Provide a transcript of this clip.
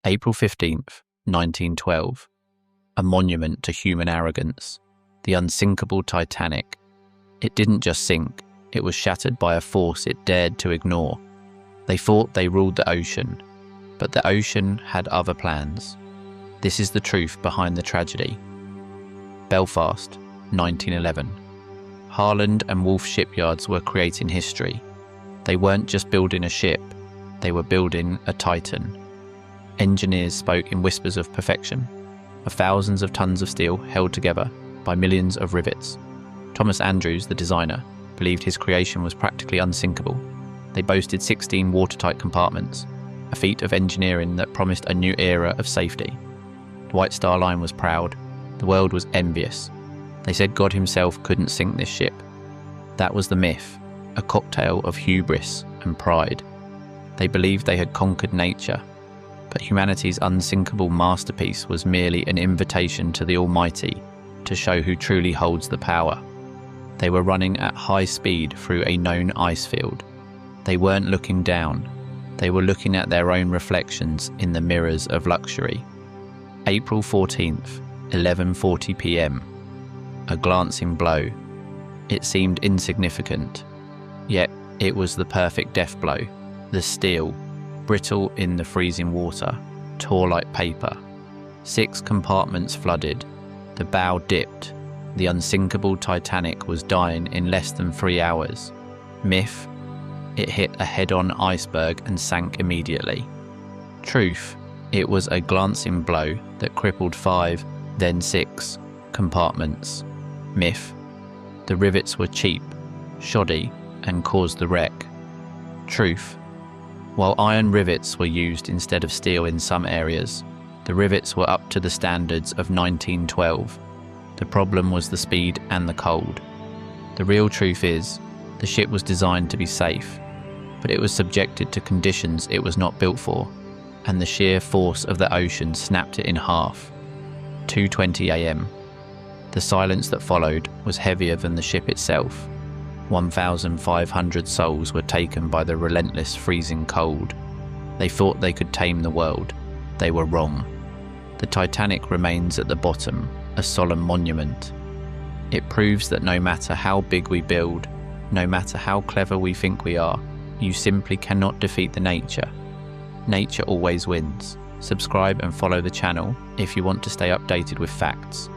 April 15th, 1912. A monument to human arrogance. The unsinkable Titanic. It didn't just sink, it was shattered by a force it dared to ignore. They thought they ruled the ocean, but the ocean had other plans. This is the truth behind the tragedy. Belfast, 1911. Harland and Wolff shipyards were creating history. They weren't just building a ship, they were building a titan. Engineers spoke in whispers of perfection, of thousands of tons of steel held together by millions of rivets. Thomas Andrews, the designer, believed his creation was practically unsinkable. They boasted 16 watertight compartments, a feat of engineering that promised a new era of safety. The White Star Line was proud. The world was envious. They said God himself couldn't sink this ship. That was the myth, a cocktail of hubris and pride. They believed they had conquered nature, but humanity's unsinkable masterpiece was merely an invitation to the Almighty to show who truly holds the power. They were running at high speed through a known ice field. They weren't looking down. They were looking at their own reflections in the mirrors of luxury. April 14th, 11:40 p.m. A glancing blow. It seemed insignificant, yet it was the perfect death blow. The steel, brittle in the freezing water, tore like paper. 6 compartments flooded. The bow dipped. The unsinkable Titanic was dying in less than 3 hours. Myth, it hit a head-on iceberg and sank immediately. Truth, it was a glancing blow that crippled 5, then 6 compartments. Myth, the rivets were cheap, shoddy, and caused the wreck. Truth, while iron rivets were used instead of steel in some areas, the rivets were up to the standards of 1912. The problem was the speed and the cold. The real truth is, the ship was designed to be safe, but it was subjected to conditions it was not built for, and the sheer force of the ocean snapped it in half. 2:20 a.m. The silence that followed was heavier than the ship itself. 1,500 souls were taken by the relentless freezing cold. They thought they could tame the world. They were wrong. The Titanic remains at the bottom, a solemn monument. It proves that no matter how big we build, no matter how clever we think we are, you simply cannot defeat the nature. Nature always wins. Subscribe and follow the channel if you want to stay updated with facts.